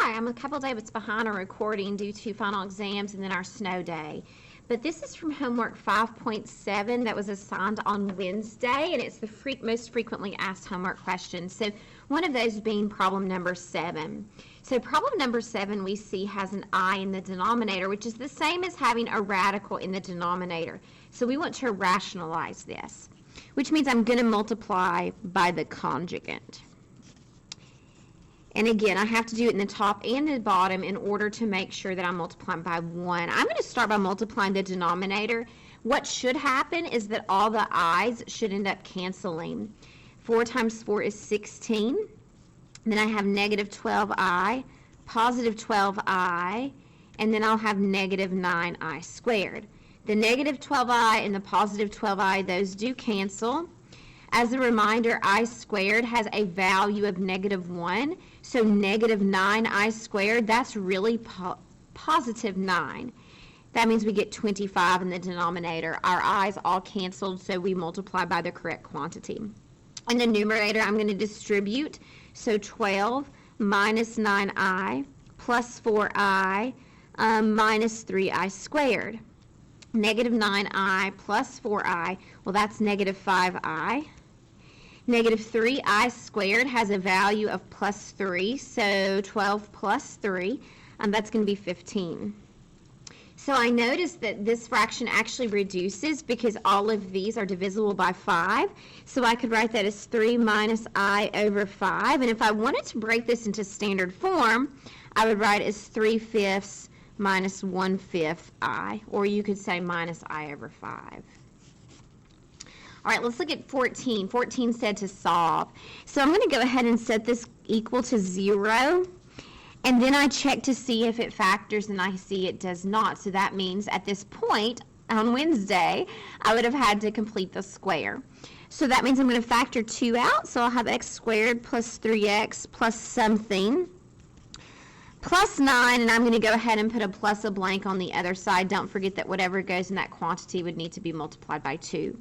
Hi, I'm a couple days behind on recording due to final exams and then our snow day. But this is from homework 5.7 that was assigned on Wednesday, and it's the most frequently asked homework question. So one of those being problem number 7. So problem number 7 we see has an I in the denominator, which is the same as having a radical in the denominator. So we want to rationalize this, which means I'm going to multiply by the conjugate. And again, I have to do it in the top and the bottom in order to make sure that I'm multiplying by 1. I'm going to start by multiplying the denominator. What should happen is that all the i's should end up canceling. 4 times 4 is 16. Then I have negative 12i, positive 12i, and then I'll have negative 9i squared. The negative 12i and the positive 12i, those do cancel. As a reminder, I squared has a value of negative 1, so negative 9i squared, that's really positive 9. That means we get 25 in the denominator. Our i's all canceled, so we multiply by the correct quantity. In the numerator, I'm going to distribute, so 12 minus 9i plus 4i minus 3i squared. Negative 9i plus 4i, well, that's negative 5i. Negative 3i squared has a value of plus 3, so 12 plus 3, that's going to be 15. So I noticed that this fraction actually reduces because all of these are divisible by 5. So I could write that as 3 minus I over 5. And if I wanted to break this into standard form, I would write it as 3/5 minus 1/5 I, or you could say minus I over 5. All right, let's look at 14. 14 said to solve. So I'm going to go ahead and set this equal to 0. And then I check to see if it factors, and I see it does not. So that means at this point on Wednesday, I would have had to complete the square. So that means I'm going to factor 2 out. So I'll have x squared plus 3x plus something plus 9, and I'm going to go ahead and put a plus a blank on the other side. Don't forget that whatever goes in that quantity would need to be multiplied by 2.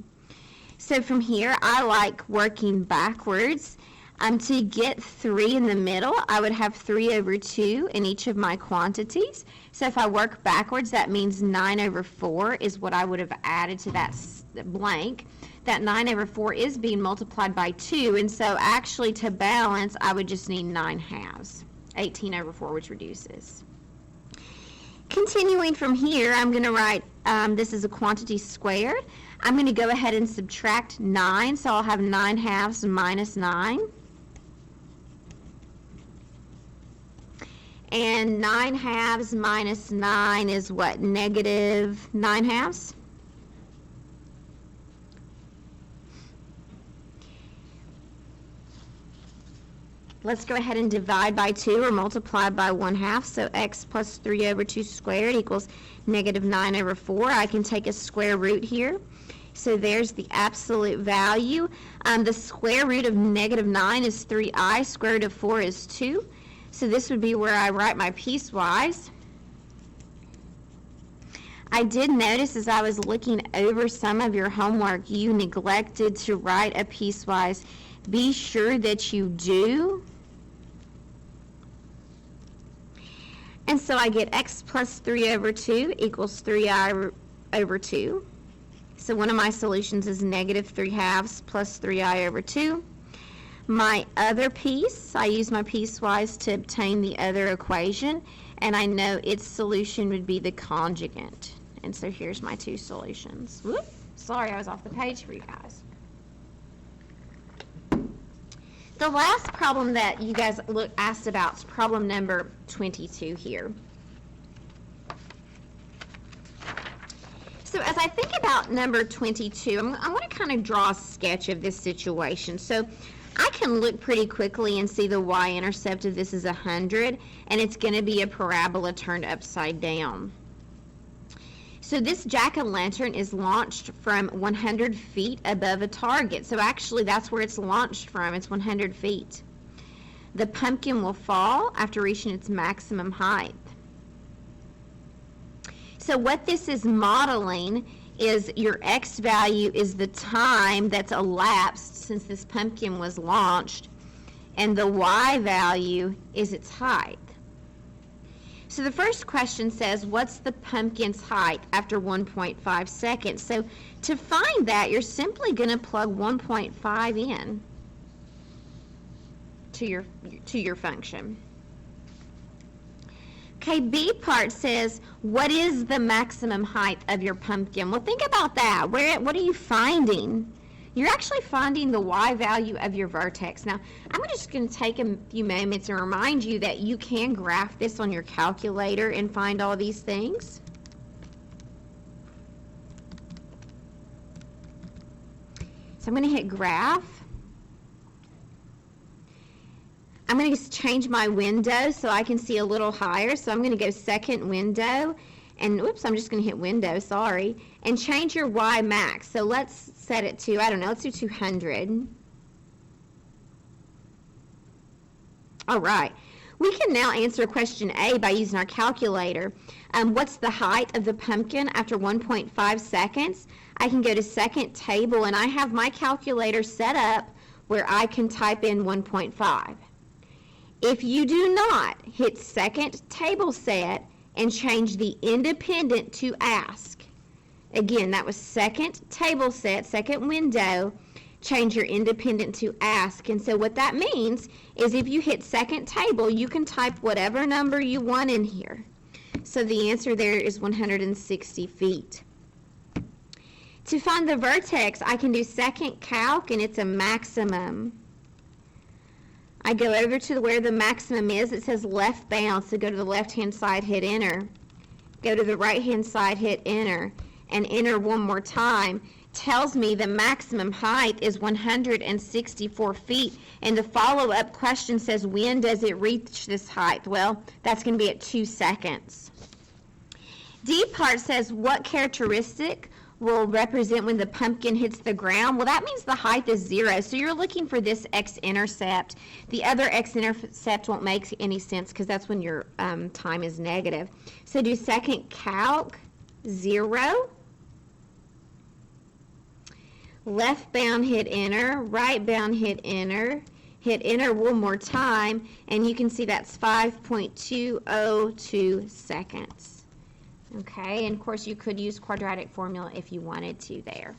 So from here, I like working backwards. To get 3 in the middle, I would have 3 over 2 in each of my quantities. So if I work backwards, that means 9 over 4 is what I would have added to that blank. That 9 over 4 is being multiplied by 2, and so actually to balance, I would just need 9/2. 18 over 4, which reduces. Continuing from here, I'm going to write, this is a quantity squared. I'm going to go ahead and subtract 9, so I'll have 9/2 minus 9. And 9/2 minus 9 is what? Negative 9/2? Let's go ahead and divide by 2 or multiply by 1/2. So x plus 3 over 2 squared equals negative 9 over 4. I can take a square root here. So there's the absolute value. The square root of negative 9 is 3i. Square root of 4 is 2. So this would be where I write my piecewise. I did notice as I was looking over some of your homework, you neglected to write a piecewise. Be sure that you do. And so I get x plus 3 over 2 equals 3i over 2. So one of my solutions is negative 3/2 plus 3i over 2. My other piece, I use my piecewise to obtain the other equation, and I know its solution would be the conjugate. And so here's my 2 solutions. Whoop, sorry, I was off the page for you guys. The last problem that you guys asked about is problem number 22 here. So as I think about number 22, I'm going to kind of draw a sketch of this situation. So I can look pretty quickly and see the y-intercept of this is 100, and it's going to be a parabola turned upside down. So this jack-o'-lantern is launched from 100 feet above a target. So actually that's where it's launched from. It's 100 feet. The pumpkin will fall after reaching its maximum height. So what this is modeling is your x value is the time that's elapsed since this pumpkin was launched, and the y value is its height. So the first question says, what's the pumpkin's height after 1.5 seconds? So to find that, you're simply going to plug 1.5 in to your function. Okay, B part says, what is the maximum height of your pumpkin? Well, think about that. What are you finding? You're actually finding the y value of your vertex. Now, I'm just going to take a few moments and remind you that you can graph this on your calculator and find all these things. So I'm going to hit graph. I'm going to change my window so I can see a little higher. So I'm going to go second window. And oops, I'm just going to hit window, sorry. And change your Y max. So let's set it to, I don't know, let's do 200. All right. We can now answer question A by using our calculator. What's the height of the pumpkin after 1.5 seconds? I can go to second table, and I have my calculator set up where I can type in 1.5. If you do not, hit second table set and change the independent to ask. Again, that was second table set, second window, change your independent to ask. And so what that means is if you hit second table, you can type whatever number you want in here. So the answer there is 160 feet. To find the vertex, I can do second calc, and it's a maximum. I go over to where the maximum is. It says left bound, so go to the left-hand side, hit enter. Go to the right-hand side, hit enter, and enter one more time. Tells me the maximum height is 164 feet, and the follow-up question says, when does it reach this height? Well, that's going to be at 2 seconds. D part says, what characteristic will represent when the pumpkin hits the ground? Well, that means the height is 0. So you're looking for this x-intercept. The other x-intercept won't make any sense because that's when your time is negative. So do second calc, 0. Left bound, hit enter. Right bound, hit enter. Hit enter one more time, and you can see that's 5.202 seconds. Okay, and of course you could use quadratic formula if you wanted to there.